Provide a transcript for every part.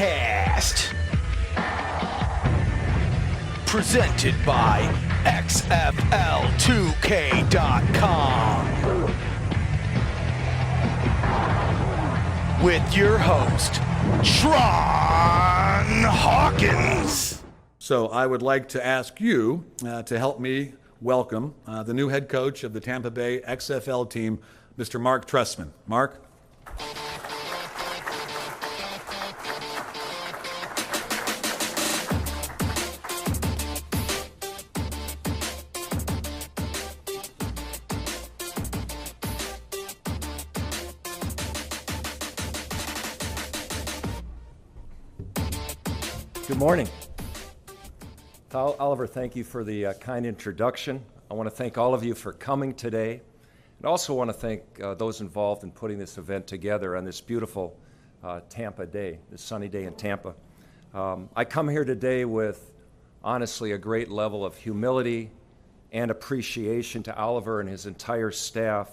Podcast. Presented by XFL2K.com. With your host, Tron Hawkins. So I would like to ask you to help me welcome the new head coach of the Tampa Bay XFL team, Mr. Marc Trestman. Marc? Good morning. Oliver, thank you for the kind introduction. I want to thank all of you for coming today. And also want to thank those involved in putting this event together on this beautiful Tampa day, this sunny day in Tampa. I come here today with, honestly, a great level of humility and appreciation to Oliver and his entire staff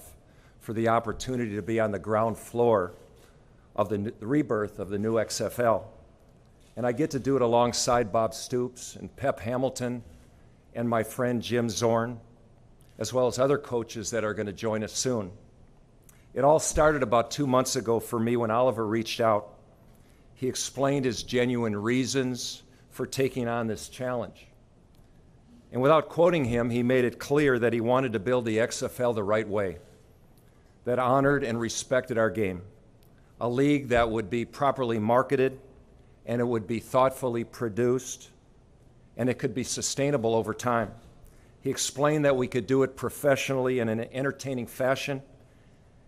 for the opportunity to be on the ground floor of the rebirth of the new XFL. And I get to do it alongside Bob Stoops and Pep Hamilton and my friend Jim Zorn, as well as other coaches that are going to join us soon. It all started about 2 months ago for me when Oliver reached out. He explained his genuine reasons for taking on this challenge. And without quoting him, he made it clear that he wanted to build the XFL the right way, that honored and respected our game, a league that would be properly marketed, and it would be thoughtfully produced, and it could be sustainable over time. He explained that we could do it professionally in an entertaining fashion,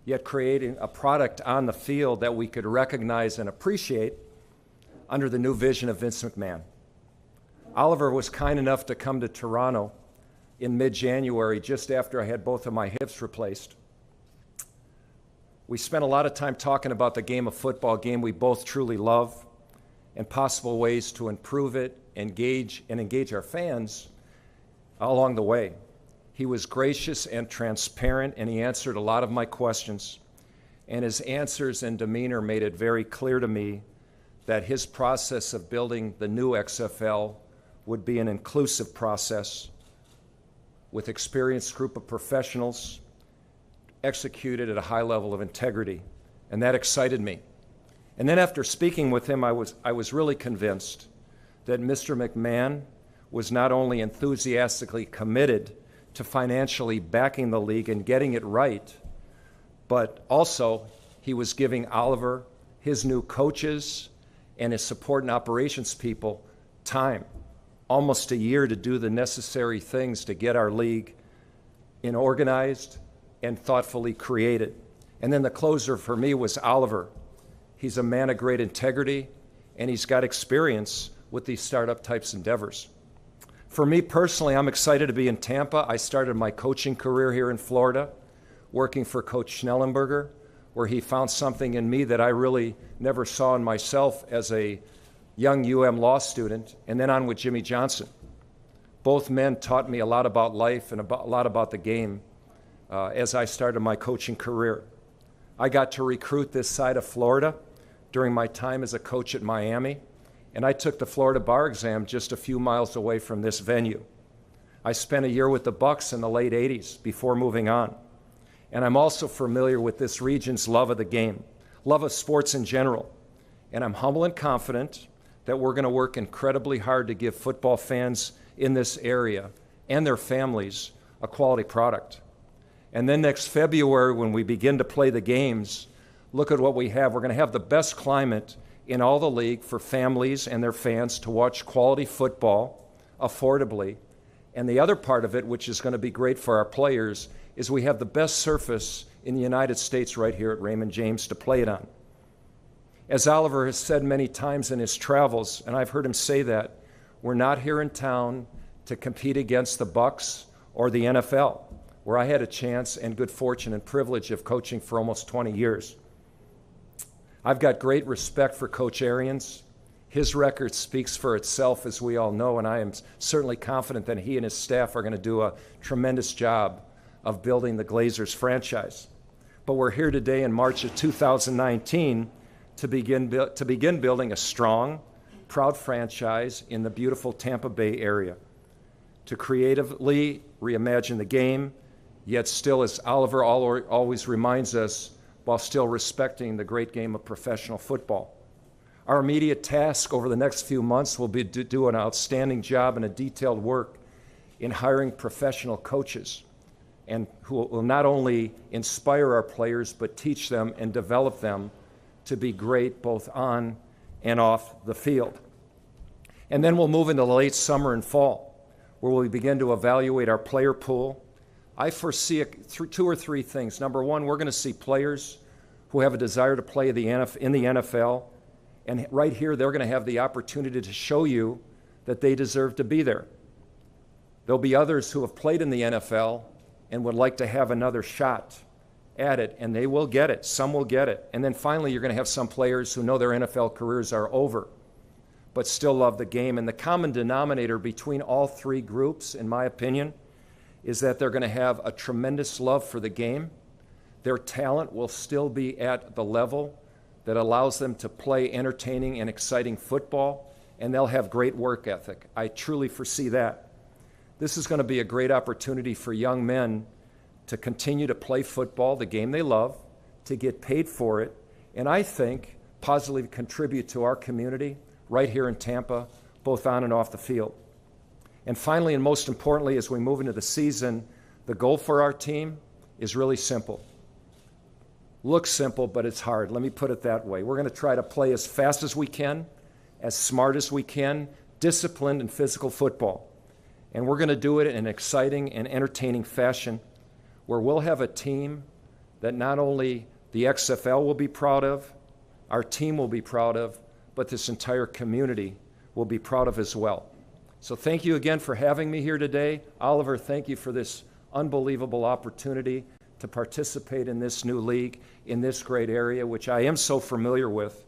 yet creating a product on the field that we could recognize and appreciate under the new vision of Vince McMahon. Oliver was kind enough to come to Toronto in mid-January, just after I had both of my hips replaced. We spent a lot of time talking about the game of football, a game we both truly love, and possible ways to improve it, engage our fans along the way. He was gracious and transparent, and he answered a lot of my questions. And his answers and demeanor made it very clear to me that his process of building the new XFL would be an inclusive process with experienced group of professionals executed at a high level of integrity. And that excited me. And then after speaking with him, I was really convinced that Mr. McMahon was not only enthusiastically committed to financially backing the league and getting it right, but also he was giving Oliver, his new coaches, and his support and operations people time, almost a year, to do the necessary things to get our league organized and thoughtfully created. And then the closer for me was Oliver. He's a man of great integrity, and he's got experience with these startup types endeavors. For me personally, I'm excited to be in Tampa. I started my coaching career here in Florida, working for Coach Schnellenberger, where he found something in me that I really never saw in myself as a young UM law student, and then on with Jimmy Johnson. Both men taught me a lot about life and a lot about the game as I started my coaching career. I got to recruit this side of Florida during my time as a coach at Miami, and I took the Florida bar exam just a few miles away from this venue. I spent a year with the Bucks in the late 80s before moving on. And I'm also familiar with this region's love of the game, love of sports in general. And I'm humble and confident that we're going to work incredibly hard to give football fans in this area and their families a quality product. And then next February, when we begin to play the games, look at what we have. We're going to have the best climate in all the league for families and their fans to watch quality football affordably. And the other part of it, which is going to be great for our players, is we have the best surface in the United States right here at Raymond James to play it on. As Oliver has said many times in his travels, and I've heard him say that, we're not here in town to compete against the Bucks or the NFL, where I had a chance and good fortune and privilege of coaching for almost 20 years. I've got great respect for Coach Arians. His record speaks for itself, as we all know, and I am certainly confident that he and his staff are going to do a tremendous job of building the Glazers franchise. But we're here today in March of 2019 to begin building a strong, proud franchise in the beautiful Tampa Bay area, to creatively reimagine the game, yet still, as Oliver always reminds us, while still respecting the great game of professional football. Our immediate task over the next few months will be to do an outstanding job and a detailed work in hiring professional coaches, and who will not only inspire our players, but teach them and develop them to be great both on and off the field. And then we'll move into the late summer and fall, where we begin to evaluate our player pool. I foresee two or three things. Number one, we're going to see players who have a desire to play in the NFL, and right here they're going to have the opportunity to show you that they deserve to be there. There'll be others who have played in the NFL and would like to have another shot at it, and they will get it. Some will get it. And then finally, you're going to have some players who know their NFL careers are over, but still love the game. And the common denominator between all three groups, in my opinion, is that they're going to have a tremendous love for the game. Their talent will still be at the level that allows them to play entertaining and exciting football, and they'll have great work ethic. I truly foresee that. This is going to be a great opportunity for young men to continue to play football, the game they love, to get paid for it, and I think positively contribute to our community right here in Tampa, both on and off the field. And finally, and most importantly, as we move into the season, the goal for our team is really simple. Looks simple, but it's hard. Let me put it that way. We're going to try to play as fast as we can, as smart as we can, disciplined and physical football. And we're going to do it in an exciting and entertaining fashion where we'll have a team that not only the XFL will be proud of, our team will be proud of, but this entire community will be proud of as well. So thank you again for having me here today. Oliver, thank you for this unbelievable opportunity to participate in this new league in this great area, which I am so familiar with.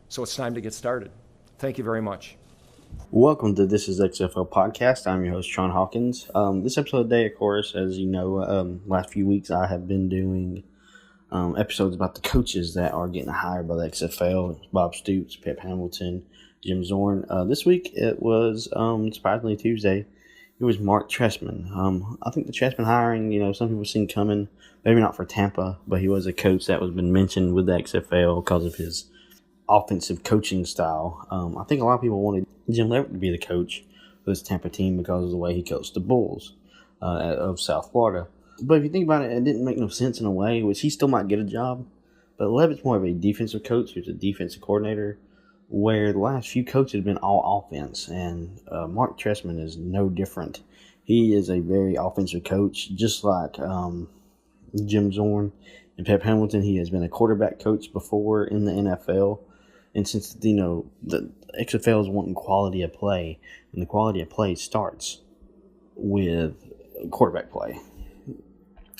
So it's time to get started. Thank you very much. Welcome to This is XFL podcast. I'm your host, Sean Hawkins. This episode today, of course, as you know, last few weeks I have been doing episodes about the coaches that are getting hired by the XFL. Bob Stoops, Pep Hamilton, Jim Zorn. This week it was, surprisingly Tuesday, it was Marc Trestman. I think the Trestman hiring, some people seen coming, maybe not for Tampa, but he was a coach that was been mentioned with the XFL because of his offensive coaching style. I think a lot of people wanted Jim Leverett to be the coach for this Tampa team because of the way he coached the Bulls of South Florida. But if you think about it, it didn't make no sense in a way, which he still might get a job. But Leverett's more of a defensive coach, who's a defensive coordinator, where the last few coaches have been all offense. And Marc Trestman is no different. He is a very offensive coach, just like Jim Zorn and Pep Hamilton. He has been a quarterback coach before in the NFL. And since, the XFL is wanting quality of play, and the quality of play starts with quarterback play.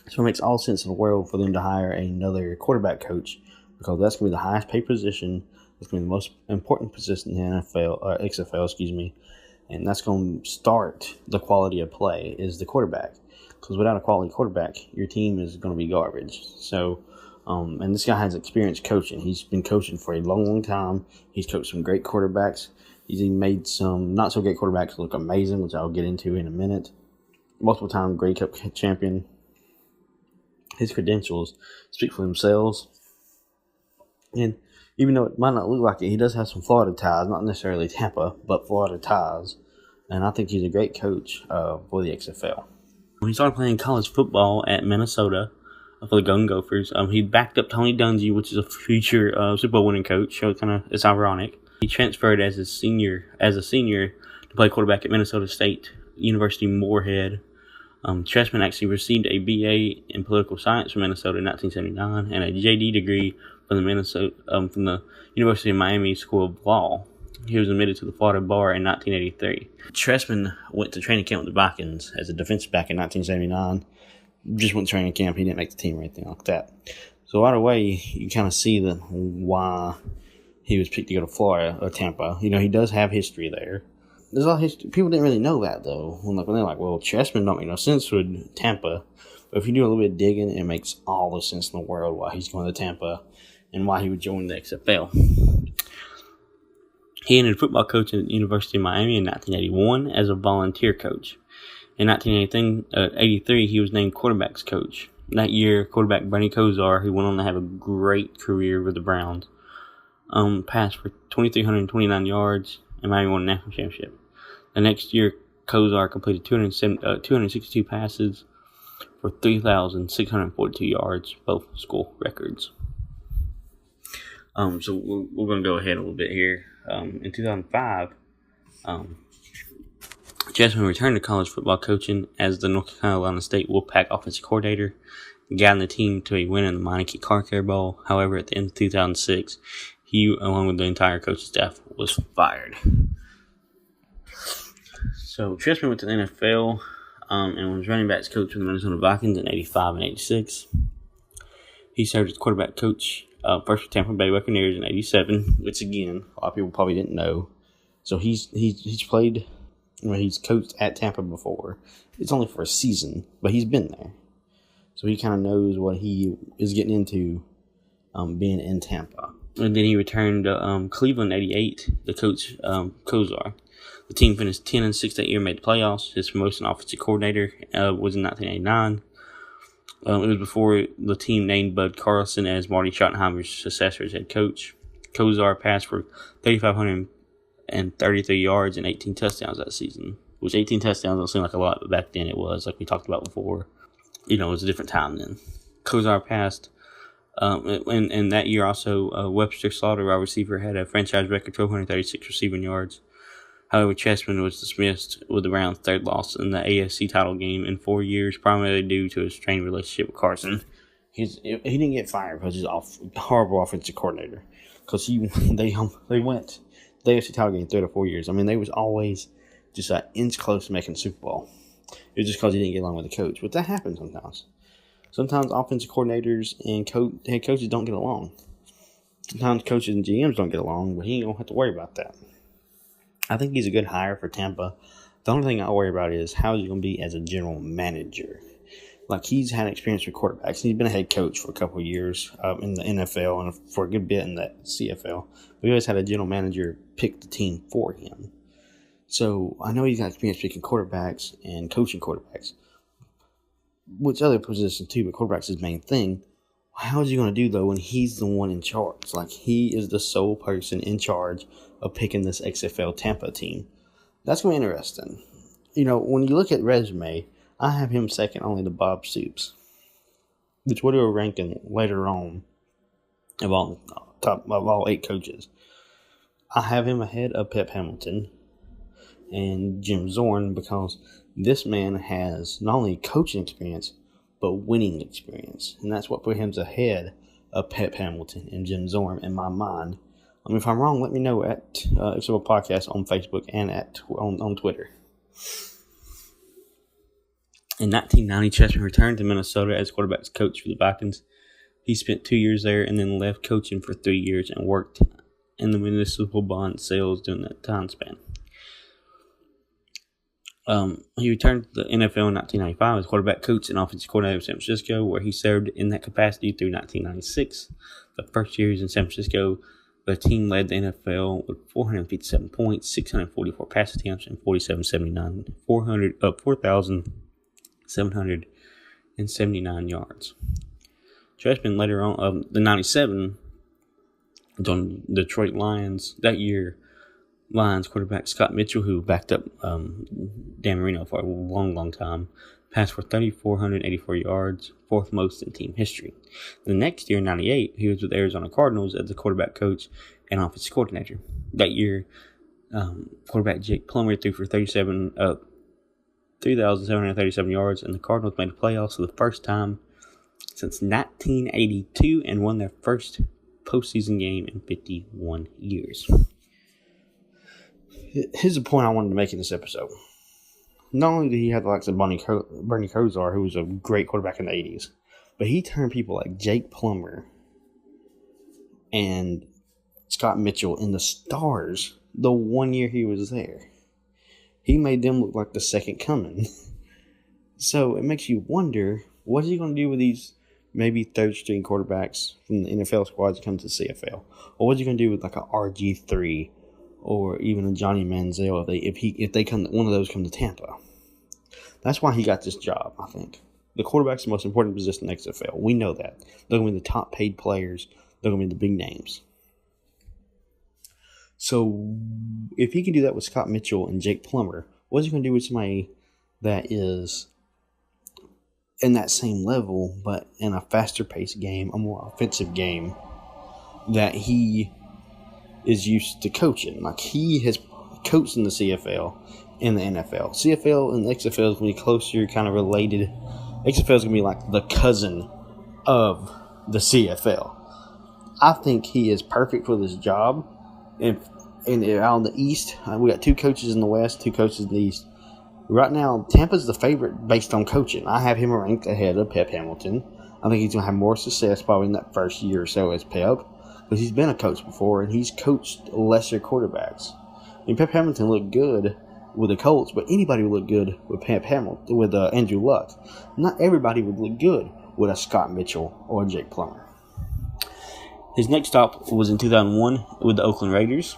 So it makes all sense in the world for them to hire another quarterback coach, because that's going to be the highest paid position. It's going to be the most important position in the XFL, and that's going to start the quality of play is the quarterback. Because without a quality quarterback, your team is going to be garbage. So, and this guy has experience coaching. He's been coaching for a long, long time. He's coached some great quarterbacks. He's even made some not so great quarterbacks look amazing, which I'll get into in a minute. Multiple time Grey Cup champion. His credentials speak for themselves. And even though it might not look like it, he does have some Florida ties. Not necessarily Tampa, but Florida ties. And I think he's a great coach for the XFL. When he started playing college football at Minnesota for the Golden Gophers, he backed up Tony Dungy, which is a future Super Bowl winning coach. So it's ironic. He transferred as a senior to play quarterback at Minnesota State University Moorhead. Trestman actually received a BA in political science from Minnesota in 1979 and a JD degree from the University of Miami School of Law. He was admitted to the Florida Bar in 1983. Trestman went to training camp with the Vikings as a defensive back in 1979. Just went to training camp. He didn't make the team or anything like that. So right away, you kind of see why he was picked to go to Florida or Tampa. He does have history there. There's a lot of history. People didn't really know that, though. When they're like, well, Trestman don't make no sense with Tampa. But if you do a little bit of digging, it makes all the sense in the world why he's going to Tampa. and why he would join the XFL. He ended football coaching at the University of Miami in 1981 as a volunteer coach. In 1983, he was named quarterbacks coach. That year, quarterback Bernie Kosar, who went on to have a great career with the Browns, passed for 2,329 yards, and Miami won a national championship. The next year, Kosar completed 262 passes for 3,642 yards, both school records. So we're going to go ahead a little bit here. In 2005, Trestman returned to college football coaching as the North Carolina State Wolfpack offensive coordinator, guiding the team to a win in the Meineke Car Care Bowl. However, at the end of 2006, he, along with the entire coaching staff, was fired. So Trestman went to the NFL and was running backs coach for the Minnesota Vikings in 85 and 86. He served as quarterback coach first with Tampa Bay Buccaneers in 87, which again, a lot of people probably didn't know. So he's played, he's coached at Tampa before. It's only for a season, but he's been there. So he kind of knows what he is getting into being in Tampa. And then he returned to Cleveland in 88, the coach Kosar. The team finished 10-6 that year, made the playoffs. His promotion to offensive coordinator was in 1989. It was before the team named Bud Carlson as Marty Schottenheimer's successor as head coach. Kosar passed for 3,533 yards and 18 touchdowns that season. Which 18 touchdowns don't seem like a lot, but back then it was, like we talked about before. It was a different time then. Kosar passed. And that year also, Webster Slaughter, our receiver, had a franchise record 1,236 receiving yards. However, Trestman was dismissed with the Browns' third loss in the AFC title game in 4 years, primarily due to his strained relationship with Carson. He didn't get fired because he's a horrible offensive coordinator. Because they went the AFC title game 3 to 4 years. I mean, they was always just an inch close to making the Super Bowl. It was just because he didn't get along with the coach. But that happens sometimes. Sometimes offensive coordinators and head coaches don't get along. Sometimes coaches and GMs don't get along, but he ain't going to have to worry about that. I think he's a good hire for Tampa. The only thing I worry about is how is he going to be as a general manager. Like, he's had experience with quarterbacks. He's been a head coach for a couple of years in the NFL and for a good bit in the CFL. But he always had a general manager pick the team for him. So I know he's got experience picking quarterbacks and coaching quarterbacks, which other positions too, but quarterback's his main thing. How is he going to do, though, when he's the one in charge? Like, he is the sole person in charge of picking this XFL Tampa team. That's going to be interesting. When you look at resume, I have him second only to Bob Stoops, which we'll do a ranking later on of all 8 coaches. I have him ahead of Pep Hamilton and Jim Zorn because this man has not only coaching experience, but winning experience. And that's what put him ahead of Pep Hamilton and Jim Zorn in my mind. If I'm wrong, let me know at XFL Podcast on Facebook and on Twitter. In 1990, Trestman returned to Minnesota as quarterback's coach for the Vikings. He spent 2 years there and then left coaching for 3 years and worked in the municipal bond sales during that time span. He returned to the NFL in 1995 as quarterback coach and offensive coordinator of San Francisco, where he served in that capacity through 1996. The first years in San Francisco, the team led the NFL with 457 points, 644 pass attempts, and 4,779 yards. Trestman later on, the 97, on Detroit Lions that year. Lions quarterback Scott Mitchell, who backed up Dan Marino for a long time, passed for 3,484 yards, 4th most in team history. The next year, in 98, he was with Arizona Cardinals as the quarterback coach and offensive coordinator. That year, quarterback Jake Plummer threw for 3,737 yards, and the Cardinals made the playoffs for the first time since 1982 and won their first postseason game in 51 years. Here's the point I wanted to make in this episode. Not only did he have the likes of Bernie Kosar, who was a great quarterback in the 80s, but he turned people like Jake Plummer and Scott Mitchell into stars the 1 year he was there. He made them look like the second coming. So it makes you wonder, what is he going to do with these maybe third-string quarterbacks from the NFL squads come to the CFL? Or what's he going to do with like a RG3 or even a Johnny Manziel if they come, one of those come to Tampa? That's why he got this job, I think. The quarterback's the most important position in the XFL. We know that. They're going to be the top paid players. They're going to be the big names. So if he can do that with Scott Mitchell and Jake Plummer, what's he going to do with somebody that is in that same level, but in a faster paced game, a more offensive game that he is used to coaching? Like, he has coached in the CFL and the NFL. CFL and the XFL is going to be closer, kind of related. XFL is going to be like the cousin of the CFL. I think he is perfect for this job. And out in the East, we got 2 coaches in the West, 2 coaches in the East. Right now, Tampa's the favorite based on coaching. I have him ranked ahead of Pep Hamilton. I think he's going to have more success probably in that first year or so as Pep, because he's been a coach before and he's coached lesser quarterbacks. I mean, Pep Hamilton looked good with the Colts, but anybody would look good with Pep Hamilton, with Andrew Luck. Not everybody would look good with a Scott Mitchell or a Jake Plummer. His next stop was in 2001 with the Oakland Raiders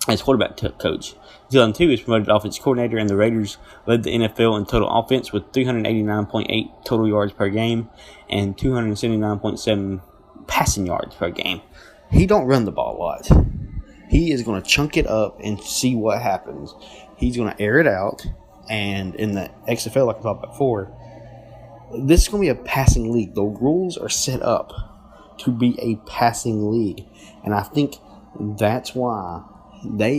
as quarterback coach. In 2002, he was promoted to offensive coordinator, and the Raiders led the NFL in total offense with 389.8 total yards per game and 279.7 passing yards per game. He don't run the ball a lot. He is going to chunk it up and see what happens. He's going to air it out, and in the XFL, like I talked about before, this is going to be a passing league. The rules are set up to be a passing league, and I think that's why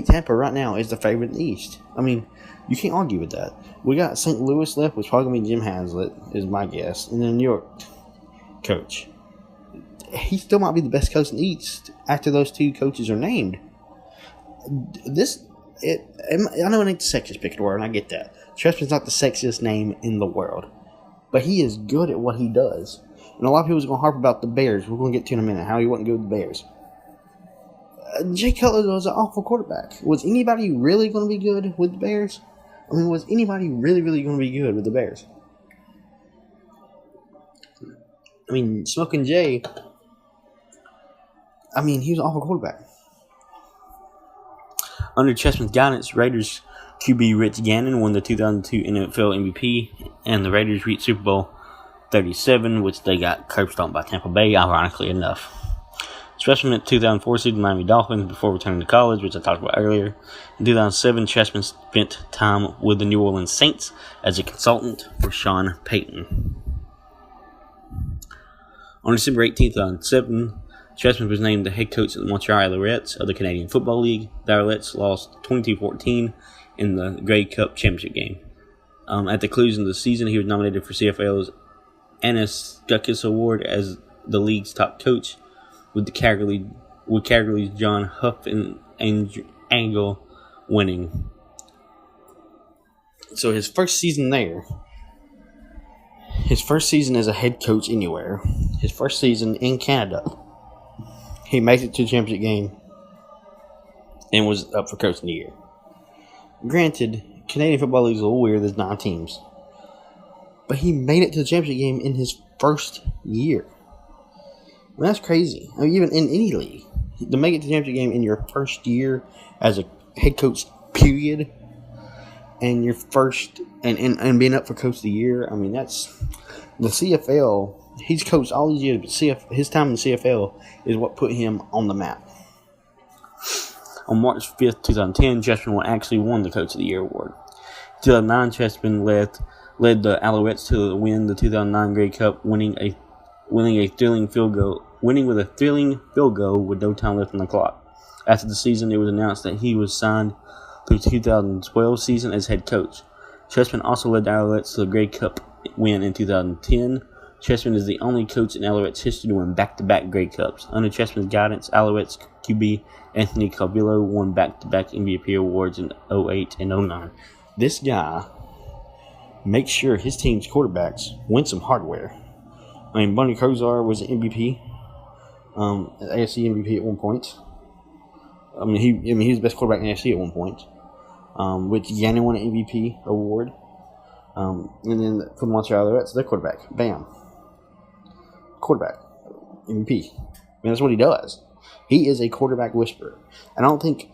Tampa right now is the favorite in the East. I mean, you can't argue with that. We got St. Louis left, which probably going to be Jim Haslett, is my guess, and then New York coach. He still might be the best coach in the East after those 2 coaches are named. I know it ain't the sexiest pick of the world, and I get that. Trestman's not the sexiest name in the world, but he is good at what he does. And a lot of people are going to harp about the Bears. We're going to get to in a minute how he wasn't good with the Bears. Jay Cutler was an awful quarterback. Was anybody really going to be good with the Bears? I mean, was anybody really going to be good with the Bears? I mean, Smoking Jay, I mean, he was an awful quarterback. Under Trestman's guidance, Raiders QB Rich Gannon won the 2002 NFL MVP, and the Raiders reached Super Bowl 37, which they got curb stomped by Tampa Bay, ironically enough. Trestman went 2004 season Miami Dolphins before returning to college, which I talked about earlier. In 2007, Trestman spent time with the New Orleans Saints as a consultant for Sean Payton. On December 18, 2007, Trestman was named the head coach of the Montreal Alouettes of the Canadian Football League. The Alouettes lost 22-14 in the Grey Cup championship game. At the conclusion of the season, he was nominated for CFL's Annis Guckus Award as the league's top coach, with Calgary's John Huff and Angle winning. So his first season there, his first season as a head coach anywhere, his first season in Canada, he made it to the championship game and was up for coach of the year. Granted, Canadian Football League is a little weird. There's 9 teams. But he made it to the championship game in his first year. I mean, that's crazy. I mean, even in any league, to make it to the championship game in your first year as a head coach, period, and your first and being up for coach of the year. I mean, that's the CFL. He's coached all these years, but his time in the CFL is what put him on the map. On March 5th, 2010, Trestman actually won the Coach of the Year award. In 2009, Trestman led the Alouettes to win the 2009 Grey Cup, winning with a thrilling field goal with no time left on the clock. After the season, it was announced that he was signed through the 2012 season as head coach. Trestman also led the Alouettes to the Grey Cup win in 2010. Trestman is the only coach in Alouettes history to win back-to-back Grey Cups. Under Trestman's guidance, Alouettes QB Anthony Calvillo won back-to-back MVP awards in 08 and 09. This guy makes sure his team's quarterbacks win some hardware. I mean, Bunny Kozar was an MVP, AFC MVP at one point. He was the best quarterback in the AFC at one point. Which Gannon won an MVP award. And then for the Montreal Alouettes, their quarterback, bam. quarterback MVP. I mean, that's what he does. He is a quarterback whisperer. And I think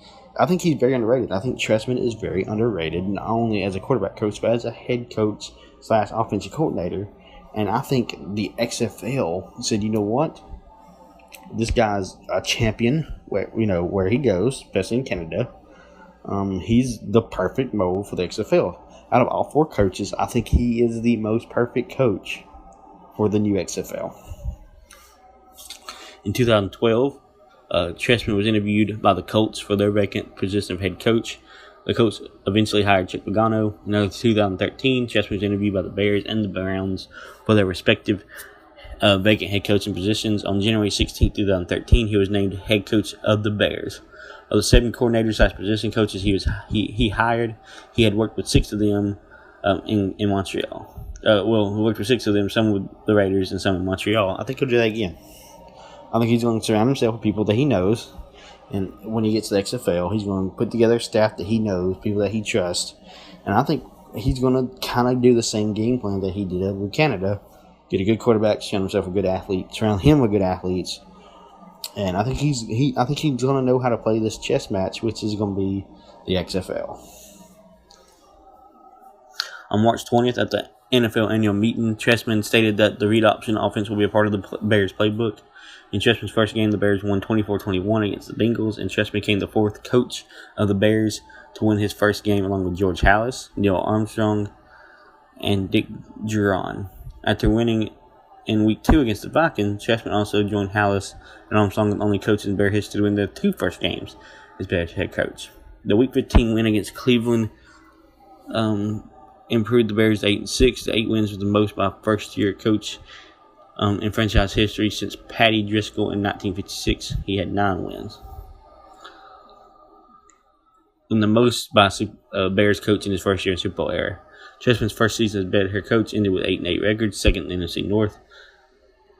he's very underrated. I think Trestman is very underrated, not only as a quarterback coach, but as a head coach / offensive coordinator. And I think the XFL said, you know what? This guy's a champion where he goes, especially in Canada. He's the perfect mold for the XFL. Out of all 4 coaches, I think he is the most perfect coach for the new XFL. In 2012, Trestman was interviewed by the Colts for their vacant position of head coach. The Colts eventually hired Chuck Pagano. In 2013, Trestman was interviewed by the Bears and the Browns for their respective vacant head coaching positions. On January 16, 2013, he was named head coach of the Bears. Of the 7 coordinators / position coaches he hired, he had worked with 6 of them in Montreal. He worked with 6 of them, some with the Raiders and some in Montreal. I think he'll do that again. I think he's going to surround himself with people that he knows. And when he gets to the XFL, he's going to put together staff that he knows, people that he trusts. And I think he's going to kind of do the same game plan that he did with Canada. Get a good quarterback, surround himself with good athletes, surround him with good athletes. And I think he's going to know how to play this chess match, which is going to be the XFL. On March 20th, at the NFL annual meeting, Trestman stated that the read option offense will be a part of the Bears playbook. In Trestman's first game, the Bears won 24-21 against the Bengals, and Trestman became the 4th coach of the Bears to win his first game, along with George Halas, Neil Armstrong, and Dick Duron. After winning in Week 2 against the Vikings, Trestman also joined Halas and Armstrong, the only coach in Bear history to win their 2 first games as Bears head coach. The Week 15 win against Cleveland improved the Bears to 8-6. The 8 wins were the most by a first-year coach in franchise history since Patty Driscoll in 1956. He had 9 wins. And the most by a Bears coach in his first year in Super Bowl era. Trestman's first season as Bears head coach ended with 8-8 records, second in the NFC North.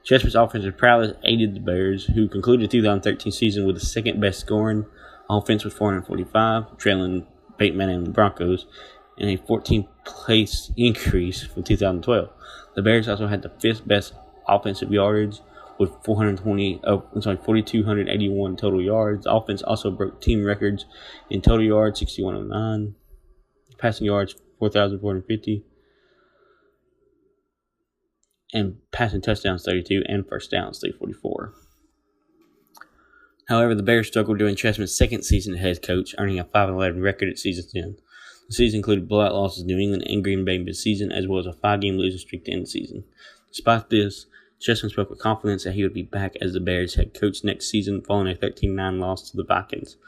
Trestman's offensive prowess aided the Bears, who concluded the 2013 season with the second best scoring offense with 445, trailing Peyton Manning and the Broncos, and a 14th place increase from 2012. The Bears also had the 5th best offensive yardage with 4,281 total yards. The offense also broke team records in total yards, 6,109, passing yards, 4,450, and passing touchdowns, 32, and first downs, 344. However, the Bears struggled during Trestman's second season as head coach, earning a 5-11 record at season's end. The season included blowout losses to New England and Green Bay mid-season, as well as a 5-game losing streak to end the season. Despite this, Trestman spoke with confidence that he would be back as the Bears head coach next season following a 13-9 loss to the Vikings.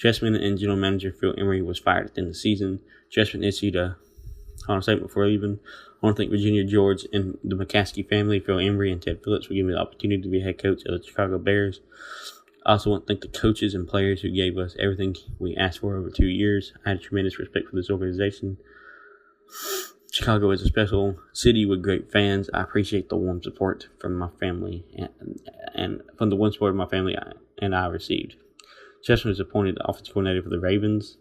Trestman and general manager Phil Emery was fired at the end of the season. Trestman issued a final statement before leaving. I want to thank Virginia George and the McCaskey family, Phil Emery and Ted Phillips, for giving me the opportunity to be head coach of the Chicago Bears. I also want to thank the coaches and players who gave us everything we asked for over 2 years. I had tremendous respect for this organization. Chicago is a special city with great fans. I appreciate the warm support from my family and from the warm support my family and I received. Trestman was appointed the offensive coordinator for the Ravens.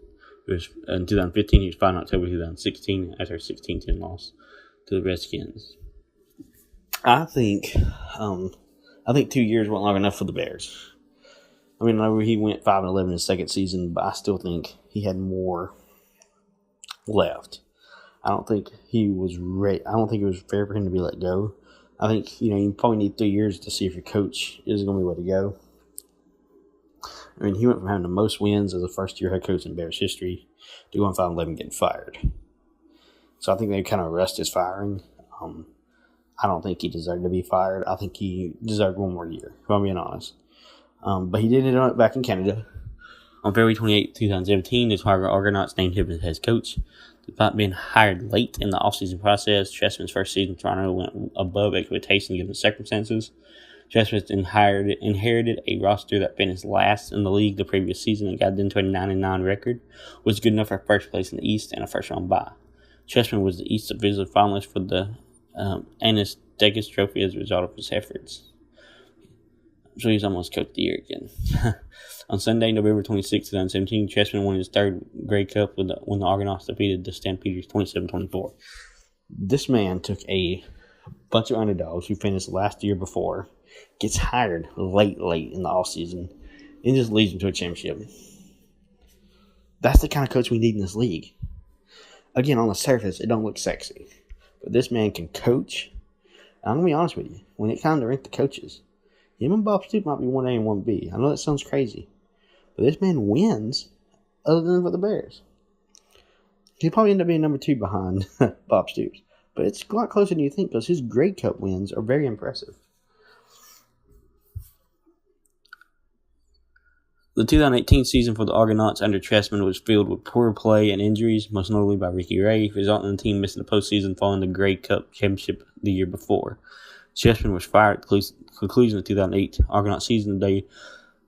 It was in 2015. He was fired in October 2016 after a 16-10 loss to the Redskins. I think 2 years wasn't long enough for the Bears. I mean, I know he went 5-11 in his second season, but I still think he had more left. I don't think he was ready. I don't think it was fair for him to be let go. I think, you probably need 3 years to see if your coach is going to be way to go. I mean, he went from having the most wins as a first-year head coach in Bears history to going 5-11 getting fired. So I think they kind of rushed his firing. I don't think he deserved to be fired. I think he deserved 1 more year, if I'm being honest. But he did it back in Canada. On February 28, 2017, the Chicago Argonauts named him as head coach. Despite being hired late in the offseason process, Trestman's first season in Toronto went above expectations given the circumstances. Trestman inherited a roster that finished last in the league the previous season and got into a 9-9 record, which was good enough for first place in the East and a first-round bye. Trestman was the East Division finalist for the Annis Degas Trophy as a result of his efforts. So he's almost coach of the year again. On Sunday, November 26, 2017, Trestman won his 3rd Grey Cup when the Argonauts defeated the Stampeders 27-24. This man took a bunch of underdogs who finished last year before, gets hired late in the offseason, and just leads them to a championship. That's the kind of coach we need in this league. Again, on the surface, it don't look sexy. But this man can coach. I'm going to be honest with you. When it comes to rank the coaches, him and Bob Stoops might be 1A and 1B. I know that sounds crazy. But this man wins other than for the Bears. He'll probably end up being number 2 behind Bob Stoops. But it's a lot closer than you think because his Grey Cup wins are very impressive. The 2018 season for the Argonauts under Trestman was filled with poor play and injuries, most notably by Ricky Ray, resulting in the team missing the postseason following the Grey Cup championship the year before. Trestman was fired at the conclusion of the 2008 Argonaut season day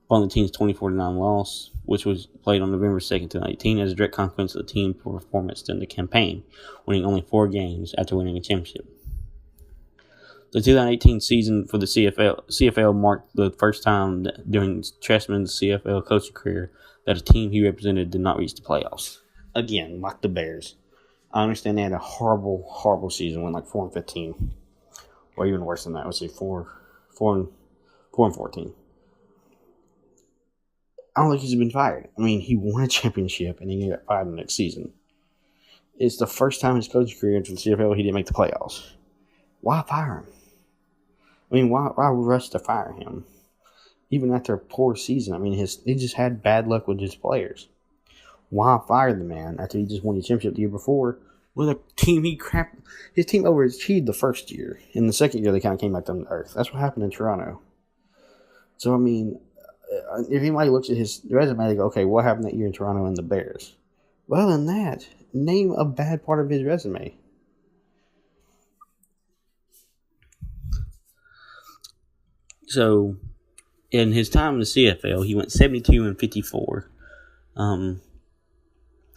following the team's 24-9 loss, which was played on November 2nd, 2018, as a direct consequence of the team's poor performance during the campaign, winning only 4 games after winning a championship. The 2018 season for the CFL marked the first time during Trestman's CFL coaching career that a team he represented did not reach the playoffs. Again, like the Bears. I understand they had a horrible season, went like 4-15. Or even worse than that. Let's say 4-14. I don't think he's been fired. I mean, he won a championship and he got fired the next season. It's the first time in his coaching career into the CFL he didn't make the playoffs. Why fire him? I mean, why rush to fire him? Even after a poor season. I mean, he just had bad luck with his players. Why fire the man after he just won the championship the year before with a team his team overachieved the first year. In the second year, they kind of came back down to earth. That's what happened in Toronto. So, I mean, if anybody looks at his resume, they go, okay, what happened that year in Toronto and the Bears? Well, other than that, name a bad part of his resume. So, in his time in the CFL, he went 72-54. In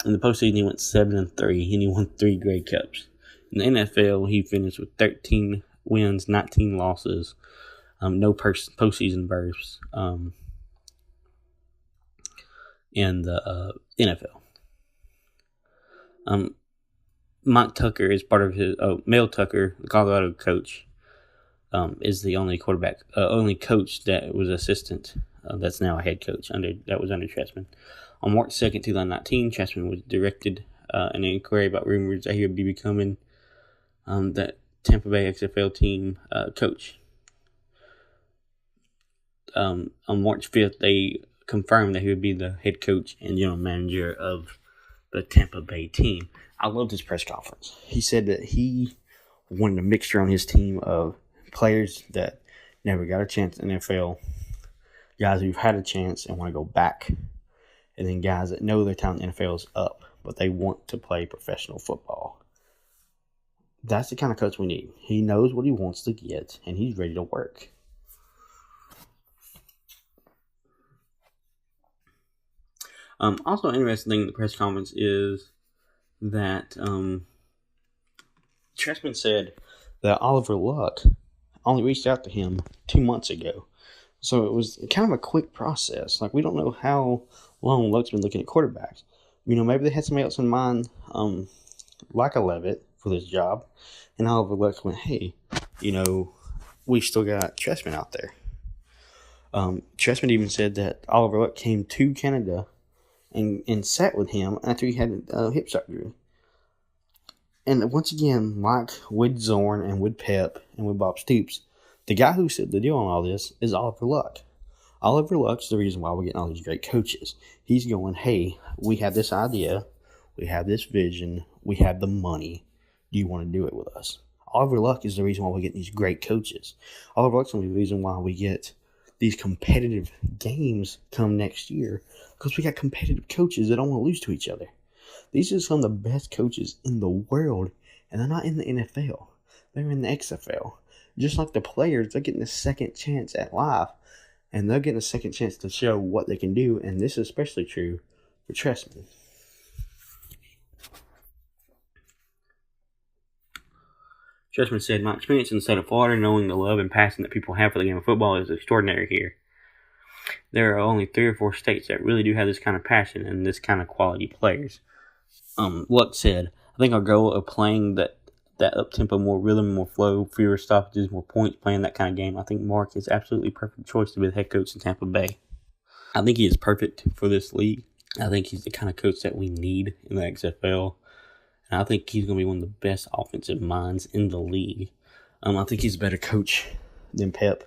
the postseason, he went 7-3, and he won 3 Grey Cups. In the NFL, he finished with 13 wins, 19 losses, no postseason berths in the NFL. Mike Tucker is part of his Mel Tucker, the Colorado coach. Is the only only coach that was assistant that's now a head coach under Trestman. On March 2nd, 2019, Trestman was directed an inquiry about rumors that he would be becoming that Tampa Bay XFL team coach. On March 5th, they confirmed that he would be the head coach and general manager of the Tampa Bay team. I loved his press conference. He said that he wanted a mixture on his team of players that never got a chance in the NFL, guys who've had a chance and want to go back, and then guys that know their talent in the NFL is up, but they want to play professional football. That's the kind of coach we need. He knows what he wants to get, and he's ready to work. Also, interesting thing in the press conference is that Trestman said that Oliver Luck only reached out to him 2 months ago. So it was kind of a quick process. Like, we don't know how long Luck's been looking at quarterbacks. You know, maybe they had somebody else in mind, like a Levitt, for this job. And Oliver Luck went, hey, you know, we still got Trestman out there. Trestman even said that Oliver Luck came to Canada and sat with him after he had hip surgery. And once again, like with Zorn and with Pep and with Bob Stoops, the guy who said the deal on all this is Oliver Luck. Oliver Luck's the reason why we're getting all these great coaches. He's going, hey, we have this idea, we have this vision, we have the money. Do you want to do it with us? Oliver Luck is the reason why we get these great coaches. Oliver Luck's the reason why we get these competitive games come next year, because we got competitive coaches that don't want to lose to each other. These are some of the best coaches in the world, and they're not in the NFL. They're in the XFL. Just like the players, they're getting a second chance at life, and they're getting a second chance to show what they can do, and this is especially true for Trestman. Trestman said, my experience in the state of Florida, knowing the love and passion that people have for the game of football, is extraordinary here. There are only 3 or 4 states that really do have this kind of passion and this kind of quality players. Luck said, I think our goal of playing that that up-tempo, more rhythm, more flow, fewer stoppages, more points, playing that kind of game. I think Marc is absolutely perfect choice to be the head coach in Tampa Bay. I think he is perfect for this league. I think he's the kind of coach that we need in the XFL. And I think he's going to be one of the best offensive minds in the league. I think he's a better coach than Pep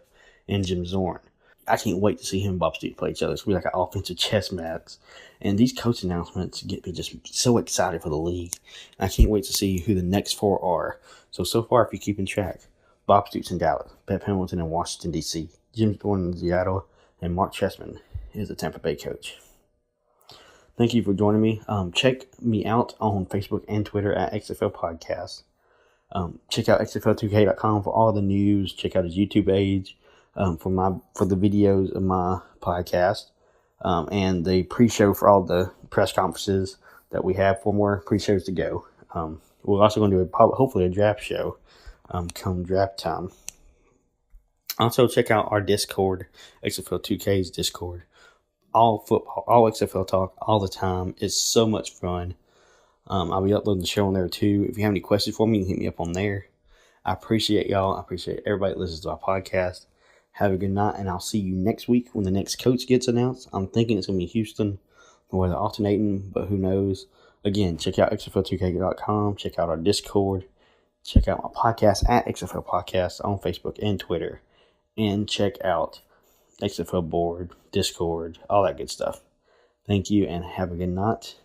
and Jim Zorn. I can't wait to see him and Bob Stoops play each other. It's going to be like an offensive chess match. And these coach announcements get me just so excited for the league. And I can't wait to see who the next 4 are. So far, if you're keeping track, Bob Stoops in Dallas, Pep Hamilton in Washington, D.C., Jim Zorn in Seattle, and Marc Trestman is the Tampa Bay coach. Thank you for joining me. Check me out on Facebook and Twitter at XFL Podcast. Check out XFL2K.com for all the news. Check out his YouTube page for the videos of my podcast and the pre-show for all the press conferences that we have. 4 more pre-shows to go. We're also going to do hopefully a draft show come draft time. Also, check out our Discord, XFL2K's Discord. All football, all XFL talk, all the time. It's so much fun. I'll be uploading the show on there too. If you have any questions for me, you can hit me up on there. I appreciate y'all. I appreciate everybody that listens to our podcast. Have a good night, and I'll see you next week when the next coach gets announced. I'm thinking it's going to be Houston, or they're alternating, but who knows. Again, check out XFL2K.com. Check out our Discord. Check out my podcast at XFL Podcast on Facebook and Twitter. And check out XFL Board, Discord, all that good stuff. Thank you, and have a good night.